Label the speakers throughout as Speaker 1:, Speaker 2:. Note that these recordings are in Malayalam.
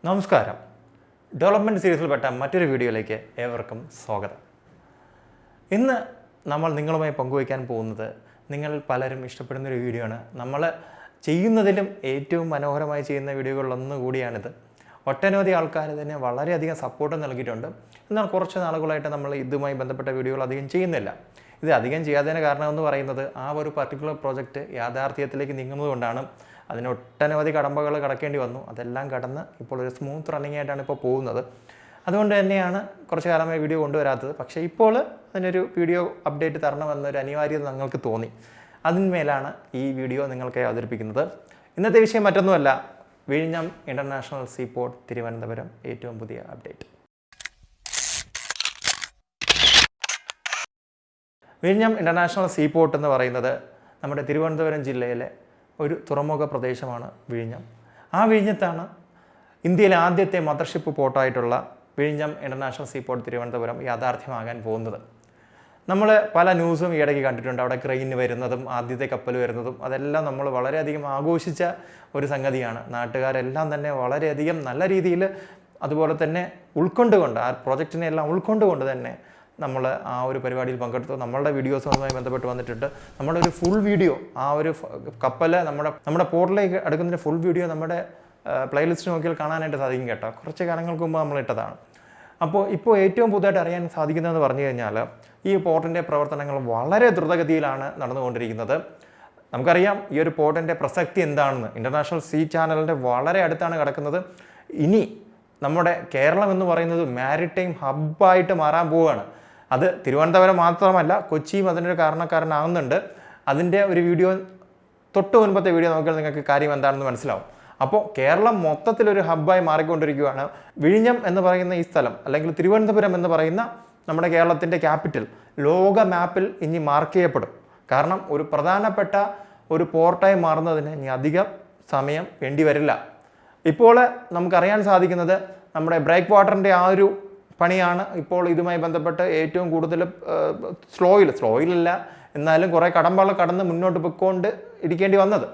Speaker 1: നമസ്കാരം. ഡെവലപ്മെൻറ്റ് സീരീസിൽപ്പെട്ട മറ്റൊരു വീഡിയോയിലേക്ക് ഏവർക്കും സ്വാഗതം. ഇന്ന് നമ്മൾ നിങ്ങളുമായി പങ്കുവയ്ക്കാൻ പോകുന്നത് നിങ്ങൾ പലരും ഇഷ്ടപ്പെടുന്നൊരു വീഡിയോ ആണ്. നമ്മൾ ചെയ്യുന്നതിലും ഏറ്റവും മനോഹരമായി ചെയ്യുന്ന വീഡിയോകളിലൊന്നു കൂടിയാണിത്. ഒട്ടനവധി ആൾക്കാർ തന്നെ വളരെയധികം സപ്പോർട്ട് നൽകിയിട്ടുണ്ട്. എന്നാൽ കുറച്ച് നാളുകളായിട്ട് നമ്മൾ ഇതുമായി ബന്ധപ്പെട്ട വീഡിയോകൾ അധികം ചെയ്യുന്നില്ല. ഇത് അധികം ചെയ്യാത്തതിന് കാരണമെന്ന് പറയുന്നത് ആ ഒരു പർട്ടിക്കുലർ പ്രോജക്റ്റ് യാഥാർത്ഥ്യത്തിലേക്ക് നീങ്ങുന്നതുകൊണ്ടാണ്. അതിന് ഒട്ടനവധി കടമ്പകൾ കടക്കേണ്ടി വന്നു. അതെല്ലാം കടന്ന് ഇപ്പോൾ ഒരു സ്മൂത്ത് റണ്ണിങ് ആയിട്ടാണ് ഇപ്പോൾ പോകുന്നത്. അതുകൊണ്ട് തന്നെയാണ് കുറച്ച് കാലമായി വീഡിയോ കൊണ്ടുവരാത്തത്. പക്ഷേ ഇപ്പോൾ അതിനൊരു വീഡിയോ അപ്ഡേറ്റ് തരണമെന്നൊരു അനിവാര്യത ഞങ്ങൾക്ക് തോന്നി. അതിന്മേലാണ് ഈ വീഡിയോ നിങ്ങൾക്ക് അവതരിപ്പിക്കുന്നത്. ഇന്നത്തെ വിഷയം മറ്റൊന്നുമല്ല, വിഴിഞ്ഞം ഇൻ്റർനാഷണൽ സീപോർട്ട് തിരുവനന്തപുരം ഏറ്റവും പുതിയ അപ്ഡേറ്റ്. വിഴിഞ്ഞം ഇൻ്റർനാഷണൽ സീപോർട്ട് എന്ന് പറയുന്നത് നമ്മുടെ തിരുവനന്തപുരം ജില്ലയിലെ ഒരു തുറമുഖ പ്രദേശമാണ് വിഴിഞ്ഞം. ആ വിഴിഞ്ഞത്താണ് ഇന്ത്യയിലെ ആദ്യത്തെ മദർഷിപ്പ് പോർട്ടായിട്ടുള്ള വിഴിഞ്ഞം ഇൻ്റർനാഷണൽ സീപോർട്ട് തിരുവനന്തപുരം യാഥാർത്ഥ്യമാകാൻ പോകുന്നത്. നമ്മൾ പല ന്യൂസും ഈയിടയ്ക്ക് കണ്ടിട്ടുണ്ട്. അവിടെ ക്രെയിൻ വരുന്നതും ആദ്യത്തെ കപ്പൽ വരുന്നതും അതെല്ലാം നമ്മൾ വളരെയധികം ആഘോഷിച്ച ഒരു സംഗതിയാണ്. നാട്ടുകാരെല്ലാം തന്നെ വളരെയധികം നല്ല രീതിയിൽ അതുപോലെ തന്നെ ഉൾക്കൊണ്ടുകൊണ്ട് ആ പ്രോജക്റ്റിനെ എല്ലാം ഉൾക്കൊണ്ടുകൊണ്ട് തന്നെ നമ്മൾ ആ ഒരു പരിപാടിയിൽ പങ്കെടുത്തു. നമ്മളുടെ വീഡിയോസുമായി ബന്ധപ്പെട്ട് വന്നിട്ടുണ്ട്. നമ്മുടെ ഒരു ഫുൾ വീഡിയോ ആ ഒരു കപ്പൽ നമ്മുടെ പോർട്ടിലേക്ക് എടുക്കുന്നതിൻ്റെ ഫുൾ വീഡിയോ നമ്മുടെ പ്ലേലിസ്റ്റ് നോക്കിയാൽ കാണാനായിട്ട് സാധിക്കും കേട്ടോ. കുറച്ച് കാലങ്ങൾക്ക് മുമ്പ് നമ്മൾ ഇട്ടതാണ്. അപ്പോൾ ഇപ്പോൾ ഏറ്റവും പുതുതായിട്ട് അറിയാൻ സാധിക്കുന്നതെന്ന് പറഞ്ഞു കഴിഞ്ഞാൽ ഈ പോർട്ടിൻ്റെ പ്രവർത്തനങ്ങൾ വളരെ ദ്രുതഗതിയിലാണ് നടന്നുകൊണ്ടിരിക്കുന്നത്. നമുക്കറിയാം ഈ ഒരു പോർട്ടിൻ്റെ പ്രസക്തി എന്താണെന്ന്. ഇൻ്റർനാഷണൽ സീ ചാനലിൻ്റെ വളരെ അടുത്താണ് കിടക്കുന്നത്. ഇനി നമ്മുടെ കേരളം എന്ന് പറയുന്നത് മാരിടൈം ഹബ്ബായിട്ട് മാറാൻ പോവുകയാണ്. അത് തിരുവനന്തപുരം മാത്രമല്ല, കൊച്ചിയും അതിൻ്റെ കാരണക്കാരനാകുന്നുണ്ട്. അതിൻ്റെ ഒരു വീഡിയോ തൊട്ട് മുൻപത്തെ വീഡിയോ നോക്കിയാൽ നിങ്ങൾക്ക് കാര്യം എന്താണെന്ന് മനസ്സിലാവും. അപ്പോൾ കേരളം മൊത്തത്തിലൊരു ഹബ്ബായി മാറിക്കൊണ്ടിരിക്കുകയാണ്. വിഴിഞ്ഞം എന്ന് പറയുന്ന ഈ സ്ഥലം അല്ലെങ്കിൽ തിരുവനന്തപുരം എന്ന് പറയുന്ന നമ്മുടെ കേരളത്തിൻ്റെ ക്യാപിറ്റൽ ലോക മാപ്പിൽ ഇനി മാർക്ക് ചെയ്യപ്പെടും. കാരണം ഒരു പ്രധാനപ്പെട്ട ഒരു പോർട്ടായി മാറുന്നതിന് ഇനി അധികം സമയം വേണ്ടി വരില്ല. ഇപ്പോൾ നമുക്കറിയാൻ സാധിക്കുന്നത് നമ്മുടെ ബ്രേക്ക് വാട്ടറിൻ്റെ ആ ഒരു പണിയാണ് ഇപ്പോൾ ഇതുമായി ബന്ധപ്പെട്ട് ഏറ്റവും കൂടുതൽ സ്ലോയിലല്ല എന്നാലും കുറേ കടമ്പകൾ കടന്ന് മുന്നോട്ട് പോയിക്കൊണ്ട് ഇരിക്കേണ്ടി വന്നത്.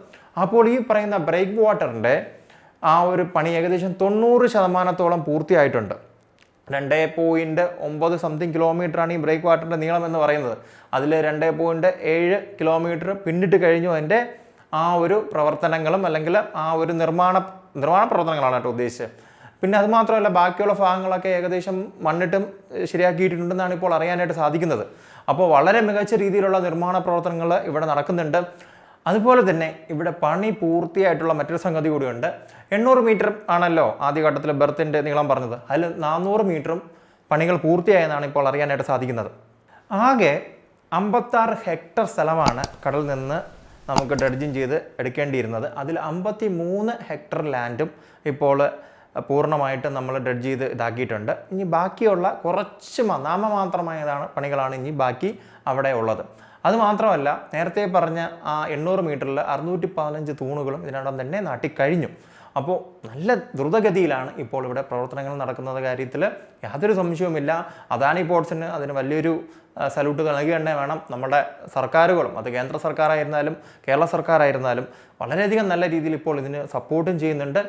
Speaker 1: അപ്പോൾ ഈ പറയുന്ന ബ്രേക്ക് വാട്ടറിൻ്റെ ആ ഒരു പണി ഏകദേശം 90% പൂർത്തിയായിട്ടുണ്ട്. 2.9 സംതിങ് കിലോമീറ്ററാണ് ഈ ബ്രേക്ക് വാട്ടറിൻ്റെ നീളം എന്ന് പറയുന്നത്. അതിൽ 2.7 കിലോമീറ്റർ പിന്നിട്ട് കഴിഞ്ഞു അതിൻ്റെ ആ ഒരു പ്രവർത്തനങ്ങളും അല്ലെങ്കിൽ ആ ഒരു നിർമ്മാണ പ്രവർത്തനങ്ങളാണ് കേട്ടോ ഉദ്ദേശിച്ചത്. പിന്നെ അതുമാത്രമല്ല, ബാക്കിയുള്ള ഭാഗങ്ങളൊക്കെ ഏകദേശം മണ്ണിട്ടും ശരിയാക്കിയിട്ടുണ്ടെന്നാണ് ഇപ്പോൾ അറിയാനായിട്ട് സാധിക്കുന്നത്. അപ്പോൾ വളരെ മികച്ച രീതിയിലുള്ള നിർമ്മാണ പ്രവർത്തനങ്ങൾ ഇവിടെ നടക്കുന്നുണ്ട്. അതുപോലെ തന്നെ ഇവിടെ പണി പൂർത്തിയായിട്ടുള്ള മറ്റൊരു സംഗതി കൂടിയുണ്ട്. 800 മീറ്റർ ആണല്ലോ ആദ്യഘട്ടത്തിൽ ബെർത്തിൻ്റെ നീളം പറഞ്ഞത്. അതിൽ 400 മീറ്ററും പണികൾ പൂർത്തിയായെന്നാണ് ഇപ്പോൾ അറിയാനായിട്ട് സാധിക്കുന്നത്. ആകെ 56 ഹെക്ടർ സ്ഥലമാണ് കടലിൽ നിന്ന് നമുക്ക് ഡ്രഡ്ജിങ് ചെയ്ത് എടുക്കേണ്ടിയിരുന്നത്. അതിൽ 53 ഹെക്ടർ ലാൻഡും ഇപ്പോൾ പൂർണ്ണമായിട്ട് നമ്മൾ ഡ്രഡ്ജ് ചെയ്ത് ഇതാക്കിയിട്ടുണ്ട്. ഇനി ബാക്കിയുള്ള കുറച്ച് നാമമാത്രമായതാണ് പണികളാണ് ഇനി ബാക്കി അവിടെ ഉള്ളത്. അതുമാത്രമല്ല, നേരത്തെ പറഞ്ഞ ആ 800 മീറ്ററിൽ 615 തൂണുകളും ഇതിനോടൊപ്പം തന്നെ നാട്ടിക്കഴിഞ്ഞു. അപ്പോൾ നല്ല ദ്രുതഗതിയിലാണ് ഇപ്പോൾ ഇവിടെ പ്രവർത്തനങ്ങൾ നടക്കുന്നത് കാര്യത്തിൽ യാതൊരു സംശയവുമില്ല. അദാനി പോർട്സിന് അതിന് വലിയൊരു സല്യൂട്ട് നൽകി തന്നെ വേണം. നമ്മുടെ സർക്കാരുകളും, അത് കേന്ദ്ര സർക്കാരായിരുന്നാലും കേരള സർക്കാരായിരുന്നാലും വളരെയധികം നല്ല രീതിയിൽ ഇപ്പോൾ ഇതിന് സപ്പോർട്ടും ചെയ്യുന്നുണ്ട്.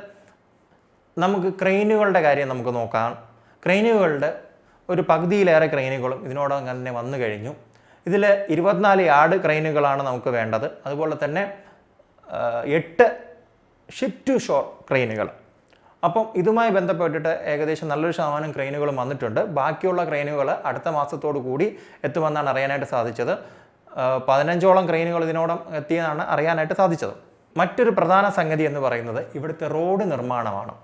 Speaker 1: നമുക്ക് ക്രെയിനുകളുടെ കാര്യം നമുക്ക് നോക്കാം. ക്രെയിനുകളുടെ ഒരു പകുതിയിലേറെ ക്രെയിനുകളും ഇതിനോടകം തന്നെ വന്നു കഴിഞ്ഞു. ഇതിൽ 24 യാർഡ് ക്രെയിനുകളാണ് നമുക്ക് വേണ്ടത്. അതുപോലെ തന്നെ 8 ഷിപ്പ് ടു ഷോർ ക്രെയിനുകൾ. അപ്പം ഇതുമായി ബന്ധപ്പെട്ടിട്ട് ഏകദേശം നല്ലൊരു ശതമാനം ക്രെയിനുകളും വന്നിട്ടുണ്ട്. ബാക്കിയുള്ള ക്രെയിനുകൾ അടുത്ത മാസത്തോടു കൂടി എത്തുമെന്നാണ് അറിയാനായിട്ട് സാധിച്ചത്. 15ഓളം ക്രെയിനുകൾ ഇതിനോടം എത്തിയെന്നാണ് അറിയാനായിട്ട് സാധിച്ചത്. മറ്റൊരു പ്രധാന സംഗതി എന്ന് പറയുന്നത് ഇവിടുത്തെ റോഡ് നിർമ്മാണമാണ്.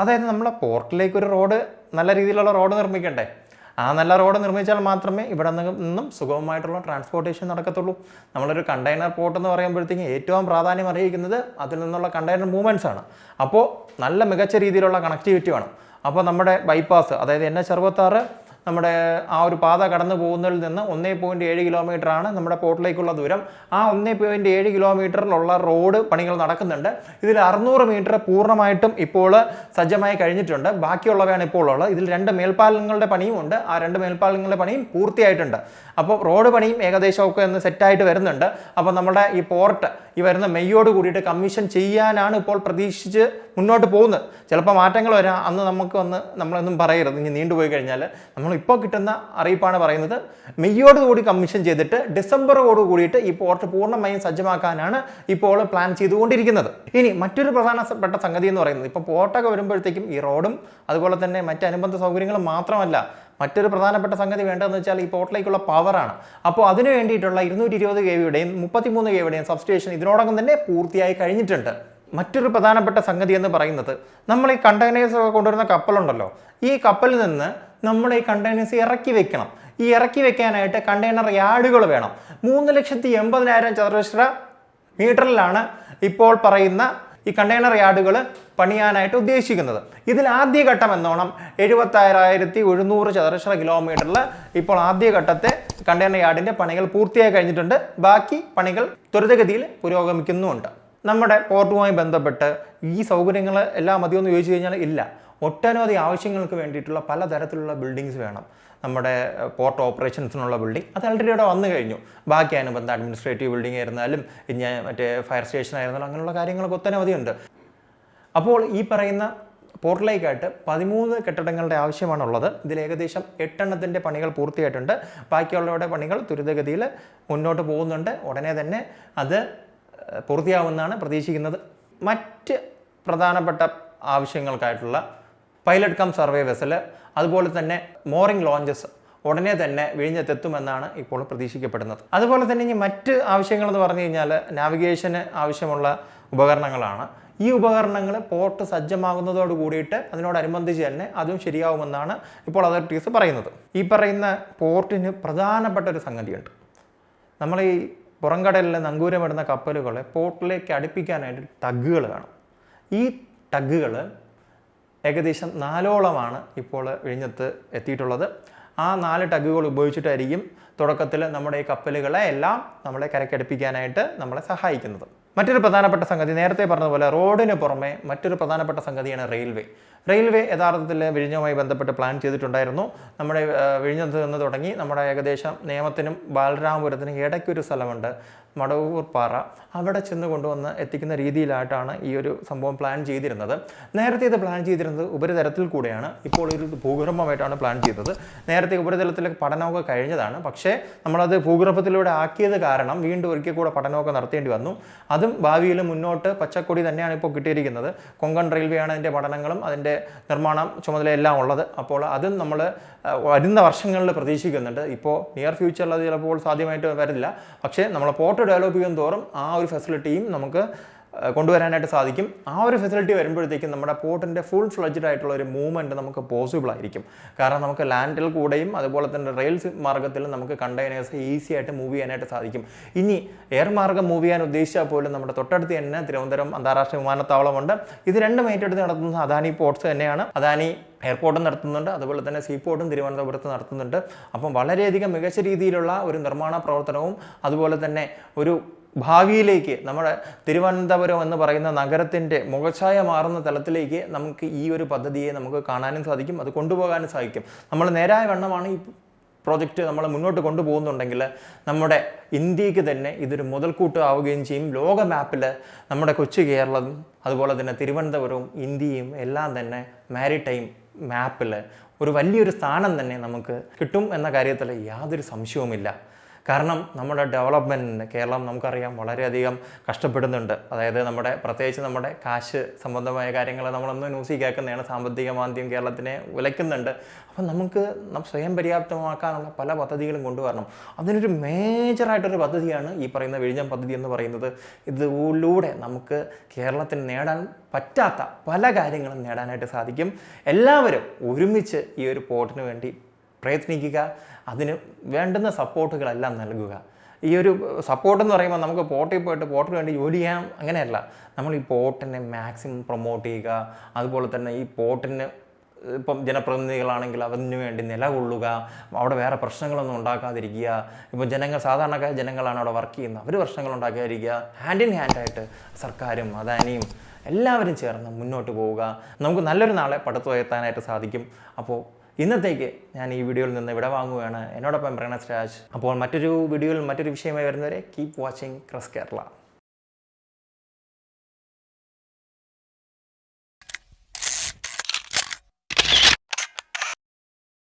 Speaker 1: അതായത് നമ്മളെ പോർട്ടിലേക്ക് ഒരു റോഡ്, നല്ല രീതിയിലുള്ള റോഡ് നിർമ്മിക്കണ്ടേ. ആ നല്ല റോഡ് നിർമ്മിച്ചാൽ മാത്രമേ ഇവിടെ നിന്നും സുഗമമായിട്ടുള്ള ട്രാൻസ്പോർട്ടേഷൻ നടക്കത്തുള്ളൂ. നമ്മളൊരു കണ്ടെയ്നർ പോർട്ട് എന്ന് പറയുമ്പോഴത്തേക്കും ഏറ്റവും പ്രാധാന്യം അറിയിക്കുന്നത് അതിൽ നിന്നുള്ള കണ്ടെയ്നർ മൂവ്മെൻറ്റ്സ് ആണ്. അപ്പോൾ നല്ല മികച്ച രീതിയിലുള്ള കണക്ടിവിറ്റി വേണം. അപ്പോൾ നമ്മുടെ ബൈപ്പാസ്, അതായത് NH66 നമ്മുടെ ആ ഒരു പാത കടന്നു പോകുന്നതിൽ നിന്ന് 1.7 കിലോമീറ്ററാണ് നമ്മുടെ പോർട്ടിലേക്കുള്ള ദൂരം. ആ 1.7 കിലോമീറ്ററിലുള്ള റോഡ് പണികൾ നടക്കുന്നുണ്ട്. ഇതിൽ 600 മീറ്റർ പൂർണ്ണമായിട്ടും ഇപ്പോൾ സജ്ജമായി കഴിഞ്ഞിട്ടുണ്ട്. ബാക്കിയുള്ളവയാണ് ഇപ്പോൾ ഉള്ളത്. ഇതിൽ 2 മേൽപ്പാലങ്ങളുടെ പണിയും ഉണ്ട്. ആ 2 മേൽപ്പാലങ്ങളുടെ പണിയും പൂർത്തിയായിട്ടുണ്ട്. അപ്പോൾ റോഡ് പണിയും ഏകദേശമൊക്കെ ഒന്ന് സെറ്റായിട്ട് വരുന്നുണ്ട്. അപ്പോൾ നമ്മുടെ ഈ പോർട്ട് ഈ വരുന്ന മെയ്യോട് കൂടിയിട്ട് കമ്മീഷൻ ചെയ്യാനാണ് ഇപ്പോൾ പ്രതീക്ഷിച്ച് മുന്നോട്ട് പോകുന്നത്. ചിലപ്പോൾ മാറ്റങ്ങൾ വരാം, അന്ന് നമുക്ക് നമ്മളൊന്നും പറയരുത്. ഇനി നീണ്ടുപോയി കഴിഞ്ഞാൽ നമ്മളിപ്പോൾ കിട്ടുന്ന അറിയിപ്പാണ് പറയുന്നത്, മെയ്യോട് കൂടി കമ്മീഷൻ ചെയ്തിട്ട് ഡിസംബറോട് കൂടിയിട്ട് ഈ പോർട്ട് പൂർണ്ണമായും സജ്ജമാക്കാനാണ് ഇപ്പോൾ പ്ലാൻ ചെയ്തുകൊണ്ടിരിക്കുന്നത്. ഇനി മറ്റൊരു പ്രധാനപ്പെട്ട സംഗതി എന്ന് പറയുന്നത്, ഇപ്പോൾ പോർട്ടൊക്കെ വരുമ്പോഴത്തേക്കും ഈ റോഡും അതുപോലെ തന്നെ മറ്റ് അനുബന്ധ സൗകര്യങ്ങളും മാത്രമല്ല, മറ്റൊരു പ്രധാനപ്പെട്ട സംഗതി വേണ്ടതെന്ന് വെച്ചാൽ ഈ പോർട്ടിലേക്കുള്ള പവറാണ്. അപ്പോൾ അതിന് വേണ്ടിയിട്ടുള്ള 220 kVയുടെയും 33 kVയുടെയും സബ്സ്റ്റേഷൻ ഇതിനോടകം തന്നെ പൂർത്തിയായി കഴിഞ്ഞിട്ടുണ്ട്. മറ്റൊരു പ്രധാനപ്പെട്ട സംഗതി എന്ന് പറയുന്നത്, നമ്മൾ ഈ കണ്ടെയ്നേഴ്സ് ഒക്കെ കൊണ്ടുവരുന്ന കപ്പലുണ്ടല്ലോ, ഈ കപ്പലിൽ നിന്ന് നമ്മൾ ഈ കണ്ടെയ്നേഴ്സ് ഇറക്കി വെക്കണം. ഈ ഇറക്കി വെക്കാനായിട്ട് കണ്ടെയ്നർ യാർഡുകൾ വേണം. 3,80,000 ചതുരശ്ര മീറ്ററിലാണ് ഇപ്പോൾ പറയുന്ന ഈ കണ്ടെയ്നർ യാർഡുകൾ പണിയാനായിട്ട് ഉദ്ദേശിക്കുന്നത്. ഇതിൽ ആദ്യഘട്ടം എന്നോണം 76,100 ചതുരശ്ര കിലോമീറ്ററിൽ ഇപ്പോൾ ആദ്യഘട്ടത്തെ കണ്ടെയ്നർ യാർഡിൻ്റെ പണികൾ പൂർത്തിയായി കഴിഞ്ഞിട്ടുണ്ട്. ബാക്കി പണികൾ ത്വരിതഗതിയിൽ പുരോഗമിക്കുന്നുമുണ്ട്. നമ്മുടെ പോർട്ടുമായി ബന്ധപ്പെട്ട് ഈ സൗകര്യങ്ങൾ എല്ലാം മതിയെന്ന് ചോദിച്ചു കഴിഞ്ഞാൽ ഇല്ല. ഒട്ടനവധി ആവശ്യങ്ങൾക്ക് വേണ്ടിയിട്ടുള്ള പലതരത്തിലുള്ള ബിൽഡിങ്സ് വേണം. നമ്മുടെ പോർട്ട് ഓപ്പറേഷൻസിനുള്ള ബിൽഡിംഗ് അത് ഓൾറെഡി ഇവിടെ വന്നു കഴിഞ്ഞു. ബാക്കി അനുബന്ധ അഡ്മിനിസ്ട്രേറ്റീവ് ബിൽഡിംഗ് ആയിരുന്നാലും ഇനി മറ്റേ ഫയർ സ്റ്റേഷൻ ആയിരുന്നാലും അങ്ങനെയുള്ള കാര്യങ്ങളൊക്കെ ഒട്ടനവധിയുണ്ട്. അപ്പോൾ ഈ പറയുന്ന പോർട്ടിലേക്കായിട്ട് 13 കെട്ടിടങ്ങളുടെ ആവശ്യമാണുള്ളത്. ഇതിൽ ഏകദേശം 8 എണ്ണത്തിൻ്റെ പണികൾ പൂർത്തിയായിട്ടുണ്ട്. ബാക്കിയുള്ളവരുടെ പണികൾ ത്വരിതഗതിയിൽ മുന്നോട്ട് പോകുന്നുണ്ട്. ഉടനെ തന്നെ അത് പൂർത്തിയാവുമെന്നാണ് പ്രതീക്ഷിക്കുന്നത്. മറ്റ് പ്രധാനപ്പെട്ട ആവശ്യങ്ങൾക്കായിട്ടുള്ള പൈലറ്റ് കം സർവേ വെസൽ, അതുപോലെ തന്നെ മോറിംഗ് ലോഞ്ചസ് ഉടനെ തന്നെ വിഴിഞ്ഞത്തെത്തുമെന്നാണ് ഇപ്പോൾ പ്രതീക്ഷിക്കപ്പെടുന്നത്. അതുപോലെ തന്നെ ഇനി മറ്റ് ആവശ്യങ്ങളെന്ന് പറഞ്ഞു കഴിഞ്ഞാൽ നാവിഗേഷന് ആവശ്യമുള്ള ഉപകരണങ്ങളാണ്. ഈ ഉപകരണങ്ങൾ പോർട്ട് സജ്ജമാകുന്നതോട് കൂടിയിട്ട് അതിനോടനുബന്ധിച്ച് തന്നെ അതും ശരിയാവുമെന്നാണ് ഇപ്പോൾ അതോറിറ്റീസ് പറയുന്നത്. ഈ പറയുന്ന പോർട്ടിന് പ്രധാനപ്പെട്ട ഒരു സംഗതിയുണ്ട്. നമ്മൾ ഈ പുറംകടലിലെ നങ്കൂരമിടുന്ന കപ്പലുകളെ പോർട്ടിലേക്ക് അടുപ്പിക്കാനായിട്ട് ടഗ്ഗുകൾ വേണം. ഈ ടഗ്ഗുകൾ ഏകദേശം 4ഓളമാണ് ഇപ്പോൾ വിഴിഞ്ഞത്ത് എത്തിയിട്ടുള്ളത്. ആ 4 ടഗ്ഗുകൾ ഉപയോഗിച്ചിട്ടായിരിക്കും തുടക്കത്തിൽ നമ്മുടെ ഈ കപ്പലുകളെ എല്ലാം നമ്മളെ കരക്കടുപ്പിക്കാനായിട്ട് നമ്മളെ സഹായിക്കുന്നത്. മറ്റൊരു പ്രധാനപ്പെട്ട സംഗതി, നേരത്തെ പറഞ്ഞതുപോലെ റോഡിന് പുറമെ മറ്റൊരു പ്രധാനപ്പെട്ട സംഗതിയാണ് റെയിൽവേ യഥാർത്ഥത്തിൽ വിഴിഞ്ഞവുമായി ബന്ധപ്പെട്ട് പ്ലാൻ ചെയ്തിട്ടുണ്ടായിരുന്നു. നമ്മുടെ വിഴിഞ്ഞത്ത് നിന്ന് തുടങ്ങി നമ്മുടെ ഏകദേശം നേമത്തിനും ബാലരാമപുരത്തിനും ഇടയ്ക്കൊരു സ്ഥലമുണ്ട്, മടവൂർ പാറ, അവിടെ ചെന്ന് കൊണ്ടുവന്ന് എത്തിക്കുന്ന രീതിയിലായിട്ടാണ് ഈ ഒരു സംഭവം പ്ലാൻ ചെയ്തിരുന്നത്. നേരത്തെ ഇത് പ്ലാൻ ചെയ്തിരുന്നത് ഉപരിതലത്തിൽ കൂടെയാണ്, ഇപ്പോൾ ഒരു ഭൂഗർഭമായിട്ടാണ് പ്ലാൻ ചെയ്തത്. നേരത്തെ ഉപരിതലത്തിലേക്ക് പഠനമൊക്കെ കഴിഞ്ഞതാണ്, പക്ഷേ നമ്മളത് ഭൂഗർഭത്തിലൂടെ ആക്കിയത് കാരണം വീണ്ടും ഒരിക്കൽ കൂടെ പഠനമൊക്കെ നടത്തേണ്ടി വന്നു. അതും ഭാവിയിൽ മുന്നോട്ട് പച്ചക്കൊടി തന്നെയാണ് ഇപ്പോൾ കിട്ടിയിരിക്കുന്നത്. കൊങ്കൺ റെയിൽവേ ആണ് അതിൻ്റെ പഠനങ്ങളും അതിൻ്റെ നിർമ്മാണം ചുമതലയെല്ലാം ഉള്ളത്. അപ്പോൾ അതും നമ്മൾ വരുന്ന വർഷങ്ങളിൽ പ്രതീക്ഷിക്കുന്നുണ്ട്. ഇപ്പോൾ നിയർ ഫ്യൂച്ചറിൽ അത് ചിലപ്പോൾ സാധ്യമായിട്ട് വരില്ല, പക്ഷേ നമ്മൾ പോർട്ട് ഡെവലപ്പ് ചെയ്യും തോറും ആ ഒരു ഫെസിലിറ്റിയും നമുക്ക് കൊണ്ടുവരാനായിട്ട് സാധിക്കും. ആ ഒരു ഫെസിലിറ്റി വരുമ്പോഴത്തേക്കും നമ്മുടെ പോർട്ടിൻ്റെ ഫുൾ ഫ്ലഡ്ജഡ് ആയിട്ടുള്ള ഒരു മൂവ്മെൻറ്റ് നമുക്ക് പോസിബിൾ ആയിരിക്കും. കാരണം നമുക്ക് ലാൻഡിൽ കൂടെയും അതുപോലെ തന്നെ റെയിൽസ് മാർഗ്ഗത്തിലും നമുക്ക് കണ്ടെയ്നേഴ്സ് ഈസി ആയിട്ട് മൂവ് ചെയ്യാനായിട്ട് സാധിക്കും. ഇനി എയർ മാർഗ്ഗം മൂവ് ചെയ്യാൻ ഉദ്ദേശിച്ചാൽ പോലും നമ്മുടെ തൊട്ടടുത്ത് തന്നെ തിരുവനന്തപുരം അന്താരാഷ്ട്ര വിമാനത്താവളമുണ്ട്. ഇത് രണ്ടും ഏറ്റെടുത്ത് നടത്തുന്നത് അദാനി പോർട്സ് തന്നെയാണ്. അദാനി എയർപോർട്ടും നടത്തുന്നുണ്ട്, അതുപോലെ തന്നെ സീപോർട്ടും തിരുവനന്തപുരത്ത് നടത്തുന്നുണ്ട്. അപ്പം വളരെയധികം മികച്ച രീതിയിലുള്ള ഒരു നിർമ്മാണ പ്രവർത്തനവും അതുപോലെ തന്നെ ഒരു ഭാവിയിലേക്ക് നമ്മുടെ തിരുവനന്തപുരം എന്ന് പറയുന്ന നഗരത്തിൻ്റെ മുഖച്ഛായ മാറുന്ന തലത്തിലേക്ക് നമുക്ക് ഈ ഒരു പദ്ധതിയെ നമുക്ക് കാണാനും സാധിക്കും, അത് കൊണ്ടുപോകാനും സാധിക്കും. നമ്മൾ നേരായ വണ്ണമാണ് ഈ പ്രോജക്റ്റ് നമ്മൾ മുന്നോട്ട് കൊണ്ടുപോകുന്നുണ്ടെങ്കിൽ നമ്മുടെ ഇന്ത്യക്ക് തന്നെ ഇതൊരു മുതൽക്കൂട്ട് ആവുകയും ചെയ്യും. ലോക മാപ്പിൽ നമ്മുടെ കൊച്ചു കേരളം അതുപോലെ തന്നെ തിരുവനന്തപുരവും ഇന്ത്യയും എല്ലാം തന്നെ മാരിടൈം മാപ്പിൽ ഒരു വലിയൊരു സ്ഥാനം തന്നെ നമുക്ക് കിട്ടും എന്ന കാര്യത്തിൽ യാതൊരു സംശയവുമില്ല. കാരണം നമ്മുടെ ഡെവലപ്മെൻറ്റിന് കേരളം നമുക്കറിയാം വളരെയധികം കഷ്ടപ്പെടുന്നുണ്ട്. അതായത് പ്രത്യേകിച്ച് നമ്മുടെ കാശ് സംബന്ധമായ കാര്യങ്ങൾ നമ്മളൊന്ന് ന്യൂസിൽ കേൾക്കുന്നതാണ്. സാമ്പത്തിക മാന്ദ്യം കേരളത്തിനെ ഉലയ്ക്കുന്നുണ്ട്. അപ്പം നമുക്ക് സ്വയം പര്യാപ്തമാക്കാനുള്ള പല പദ്ധതികളും കൊണ്ടുവരണം. അതിനൊരു മേജറായിട്ടൊരു പദ്ധതിയാണ് ഈ പറയുന്ന വിഴിഞ്ഞം പദ്ധതി എന്ന് പറയുന്നത്. ഇതിലൂടെ നമുക്ക് കേരളത്തിന് നേടാൻ പറ്റാത്ത പല കാര്യങ്ങളും നേടാനായിട്ട് സാധിക്കും. എല്ലാവരും ഒരുമിച്ച് ഈ ഒരു പോർട്ടിന് വേണ്ടി പ്രയത്നിക്കുക, അതിന് വേണ്ടുന്ന സപ്പോർട്ടുകളെല്ലാം നൽകുക. ഈ ഒരു സപ്പോർട്ട് എന്ന് പറയുമ്പോൾ നമുക്ക് പോർട്ടിൽ പോയിട്ട് പോർട്ടിന് വേണ്ടി ജോലി ചെയ്യാം അങ്ങനെയല്ല, നമ്മൾ ഈ പോർട്ടിനെ മാക്സിമം പ്രൊമോട്ട് ചെയ്യുക. അതുപോലെ തന്നെ ഈ പോർട്ടിന് ഇപ്പം ജനപ്രതിനിധികളാണെങ്കിൽ അതിനു വേണ്ടി നിലകൊള്ളുക, അവിടെ വേറെ പ്രശ്നങ്ങളൊന്നും ഉണ്ടാക്കാതിരിക്കുക. ഇപ്പോൾ സാധാരണക്കാർ ജനങ്ങളാണ് അവിടെ വർക്ക് ചെയ്യുന്നത്, അവർ പ്രശ്നങ്ങൾ ഉണ്ടാക്കാതിരിക്കുക. ഹാൻഡ് ഇൻ ഹാൻഡായിട്ട് സർക്കാരും അദാനിയും എല്ലാവരും ചേർന്ന് മുന്നോട്ട് പോവുക. നമുക്ക് നല്ലൊരു നാളെ പടുത്തുയർത്താനായിട്ട് സാധിക്കും. അപ്പോൾ ഇന്നത്തേക്ക് ഞാൻ ഈ വീഡിയോയിൽ നിന്ന് ഇവിടെ വാങ്ങുകയാണ്. എന്നോടൊപ്പം പ്രണസ് രാജ്. അപ്പോൾ മറ്റൊരു വീഡിയോയിൽ മറ്റൊരു വിഷയമായി വരുന്നവരെ കീപ് വാച്ചിങ് ക്രസ് കേരള.